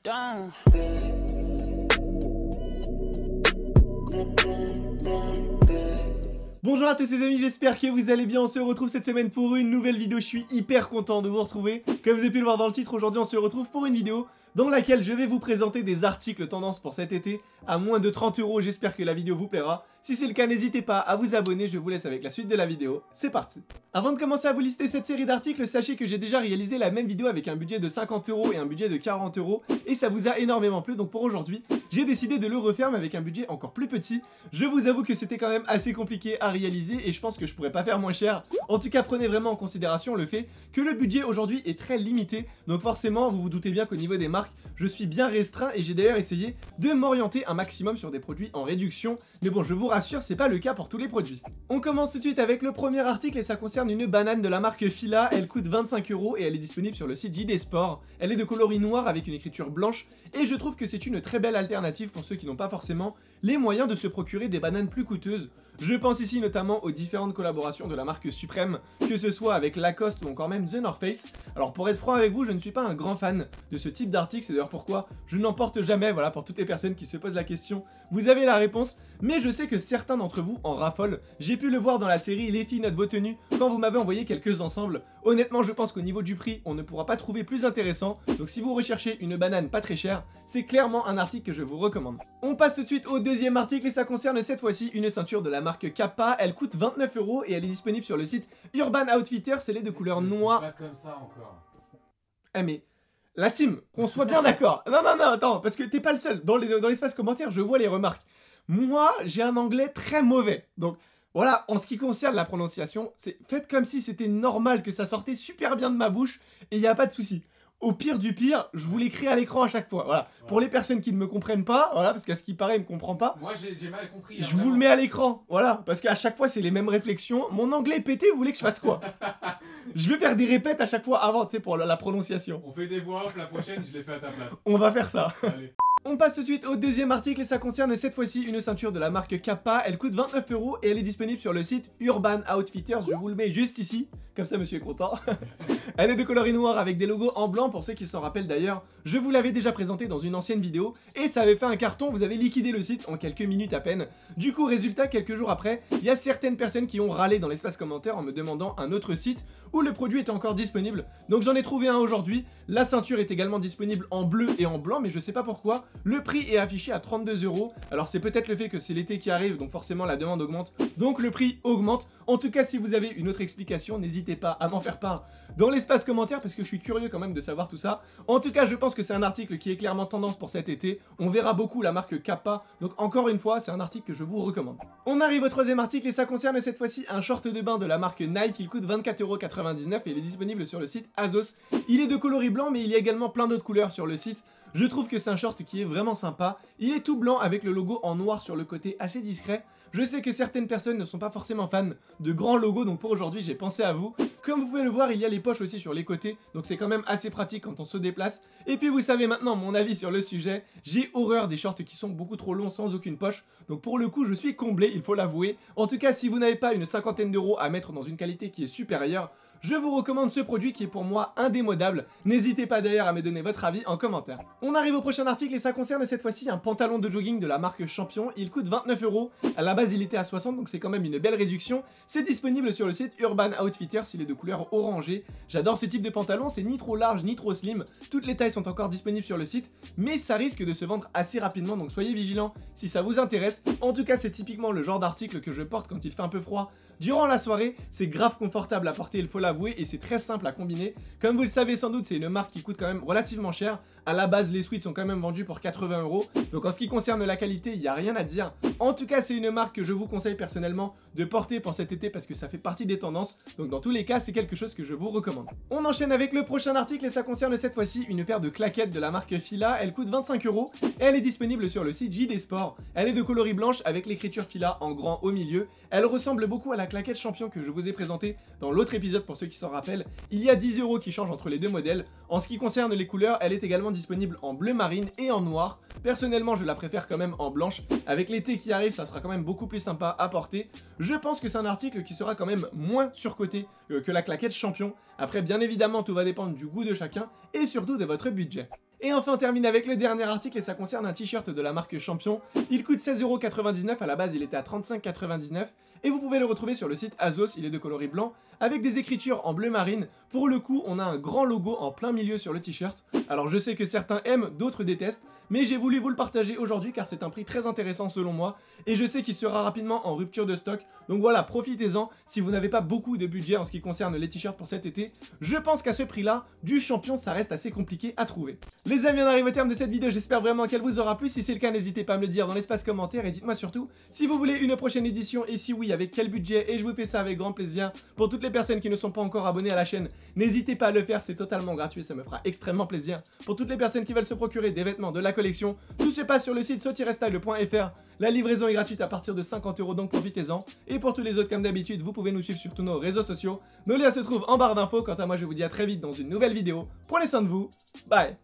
down. Bonjour à tous les amis, j'espère que vous allez bien. On se retrouve cette semaine pour une nouvelle vidéo. Je suis hyper content de vous retrouver. Comme vous avez pu le voir dans le titre, aujourd'hui on se retrouve pour une vidéo dans laquelle je vais vous présenter des articles tendance pour cet été à moins de 30 €. J'espère que la vidéo vous plaira. Si c'est le cas, n'hésitez pas à vous abonner. Je vous laisse avec la suite de la vidéo. C'est parti. Avant de commencer à vous lister cette série d'articles, sachez que j'ai déjà réalisé la même vidéo avec un budget de 50 € et un budget de 40 € et ça vous a énormément plu. Donc pour aujourd'hui, j'ai décidé de le refaire mais avec un budget encore plus petit. Je vous avoue que c'était quand même assez compliqué à réaliser et je pense que je pourrais pas faire moins cher. En tout cas, prenez vraiment en considération le fait que le budget aujourd'hui est très limité. Donc forcément, vous vous doutez bien qu'au niveau des marques, je suis bien restreint et j'ai d'ailleurs essayé de m'orienter un maximum sur des produits en réduction. Mais bon, je vous rassure, c'est pas le cas pour tous les produits. On commence tout de suite avec le premier article et ça concerne une banane de la marque Fila. Elle coûte 25 € et elle est disponible sur le site JD Sport. Elle est de coloris noir avec une écriture blanche et je trouve que c'est une très belle alternative pour ceux qui n'ont pas forcément les moyens de se procurer des bananes plus coûteuses. Je pense ici notamment aux différentes collaborations de la marque Supreme, que ce soit avec Lacoste ou encore même The North Face. Alors pour être franc avec vous, je ne suis pas un grand fan de ce type d'article, c'est d'ailleurs pourquoi je n'en porte jamais. Voilà, pour toutes les personnes qui se posent la question, vous avez la réponse. Mais je sais que certains d'entre vous en raffolent. J'ai pu le voir dans la série Les filles notent vos tenues quand vous m'avez envoyé quelques ensembles. Honnêtement, je pense qu'au niveau du prix, on ne pourra pas trouver plus intéressant. Donc si vous recherchez une banane pas très chère, c'est clairement un article que je vous recommande. On passe tout de suite au deuxième article et ça concerne cette fois-ci une ceinture de la marque Kappa. Elle coûte 29 € et elle est disponible sur le site Urban Outfitters. Elle est de couleur noire. Pas comme ça encore. Ah mais... La team, qu'on soit bien d'accord. Non, attends, parce que t'es pas le seul. Dans l'espace commentaire, je vois les remarques. Moi, j'ai un anglais très mauvais. Donc, voilà, en ce qui concerne la prononciation, faites comme si c'était normal que ça sortait super bien de ma bouche et il n'y a pas de souci. Au pire du pire, je vous l'écris à l'écran à chaque fois. Voilà. Ouais. Pour les personnes qui ne me comprennent pas, voilà, parce qu'à ce qui paraît, ils me comprend pas. Moi, j'ai mal compris. Je vous le mets à l'écran, voilà, parce qu'à chaque fois, c'est les mêmes réflexions. Mon anglais est pété, vous voulez que je fasse quoi? Je vais faire des répètes à chaque fois avant, tu sais, pour la prononciation. On fait des voix off, la prochaine, je les fais à ta place. On va faire ça. Allez. On passe tout de suite au deuxième article et ça concerne cette fois-ci une ceinture de la marque Kappa. Elle coûte 29 € et elle est disponible sur le site Urban Outfitters. Je vous le mets juste ici, comme ça monsieur est content. Elle est de coloris noir avec des logos en blanc pour ceux qui s'en rappellent d'ailleurs. Je vous l'avais déjà présenté dans une ancienne vidéo et ça avait fait un carton, vous avez liquidé le site en quelques minutes à peine. Du coup, résultat, quelques jours après, il y a certaines personnes qui ont râlé dans l'espace commentaire en me demandant un autre site où le produit était encore disponible. Donc j'en ai trouvé un aujourd'hui. La ceinture est également disponible en bleu et en blanc, mais je sais pas pourquoi. Le prix est affiché à 32 €. Alors c'est peut-être le fait que c'est l'été qui arrive, donc forcément la demande augmente, donc le prix augmente. En tout cas, si vous avez une autre explication, n'hésitez pas à m'en faire part dans l'espace commentaire parce que je suis curieux quand même de savoir tout ça. En tout cas, je pense que c'est un article qui est clairement tendance pour cet été. On verra beaucoup la marque Kappa, donc encore une fois, c'est un article que je vous recommande. On arrive au troisième article et ça concerne cette fois-ci un short de bain de la marque Nike. Il coûte 24,99 € et il est disponible sur le site Azos. Il est de coloris blanc, mais il y a également plein d'autres couleurs sur le site. Je trouve que c'est un short qui est vraiment sympa. Il est tout blanc avec le logo en noir sur le côté assez discret. Je sais que certaines personnes ne sont pas forcément fans de grands logos, donc pour aujourd'hui j'ai pensé à vous. Comme vous pouvez le voir, il y a les poches aussi sur les côtés, donc c'est quand même assez pratique quand on se déplace. Et puis vous savez maintenant mon avis sur le sujet, j'ai horreur des shorts qui sont beaucoup trop longs sans aucune poche. Donc pour le coup je suis comblé, il faut l'avouer. En tout cas, si vous n'avez pas une cinquantaine d'euros à mettre dans une qualité qui est supérieure, je vous recommande ce produit qui est pour moi indémodable. N'hésitez pas d'ailleurs à me donner votre avis en commentaire. On arrive au prochain article et ça concerne cette fois-ci un pantalon de jogging de la marque Champion. Il coûte 29 €. À la base il était à 60, donc c'est quand même une belle réduction. C'est disponible sur le site Urban Outfitters, il est de couleur orangée. J'adore ce type de pantalon, c'est ni trop large ni trop slim. Toutes les tailles sont encore disponibles sur le site, mais ça risque de se vendre assez rapidement, donc soyez vigilants si ça vous intéresse. En tout cas, c'est typiquement le genre d'article que je porte quand il fait un peu froid. Durant la soirée, c'est grave confortable à porter, il faut l'avouer, et c'est très simple à combiner. Comme vous le savez sans doute, c'est une marque qui coûte quand même relativement cher. À la base, les sweats sont quand même vendus pour 80 €. Donc en ce qui concerne la qualité, il n'y a rien à dire. En tout cas, c'est une marque que je vous conseille personnellement de porter pour cet été parce que ça fait partie des tendances. Donc dans tous les cas, c'est quelque chose que je vous recommande. On enchaîne avec le prochain article et ça concerne cette fois-ci une paire de claquettes de la marque Fila. Elle coûte 25 € et elle est disponible sur le site JD Sport. Elle est de coloris blanche avec l'écriture Fila en grand au milieu. Elle ressemble beaucoup à la claquette Champion que je vous ai présentée dans l'autre épisode pour ceux qui s'en rappellent. Il y a 10 € qui changent entre les deux modèles. En ce qui concerne les couleurs, elle est également disponible en bleu marine et en noir. Personnellement, je la préfère quand même en blanche. Avec l'été qui arrive, ça sera quand même beaucoup plus sympa à porter. Je pense que c'est un article qui sera quand même moins surcoté que la claquette Champion. Après, bien évidemment, tout va dépendre du goût de chacun et surtout de votre budget. Et enfin on termine avec le dernier article et ça concerne un t-shirt de la marque Champion. Il coûte 16,99€, à la base il était à 35,99€ et vous pouvez le retrouver sur le site Azos, il est de coloris blanc, avec des écritures en bleu marine. Pour le coup on a un grand logo en plein milieu sur le t-shirt. Alors je sais que certains aiment, d'autres détestent, mais j'ai voulu vous le partager aujourd'hui car c'est un prix très intéressant selon moi et je sais qu'il sera rapidement en rupture de stock. Donc voilà, profitez-en si vous n'avez pas beaucoup de budget en ce qui concerne les t-shirts pour cet été. Je pense qu'à ce prix-là, du Champion ça reste assez compliqué à trouver. Les amis, on arrive au terme de cette vidéo, j'espère vraiment qu'elle vous aura plu. Si c'est le cas, n'hésitez pas à me le dire dans l'espace commentaire et dites-moi surtout si vous voulez une prochaine édition et si oui, avec quel budget, et je vous fais ça avec grand plaisir. Pour toutes les personnes qui ne sont pas encore abonnées à la chaîne, n'hésitez pas à le faire, c'est totalement gratuit, ça me fera extrêmement plaisir. Pour toutes les personnes qui veulent se procurer des vêtements de la collection, tout se passe sur le site saut-style.fr. La livraison est gratuite à partir de 50€, donc profitez-en. Et pour tous les autres, comme d'habitude, vous pouvez nous suivre sur tous nos réseaux sociaux. Nos liens se trouvent en barre d'infos. Quant à moi, je vous dis à très vite dans une nouvelle vidéo. Prenez soin de vous, bye.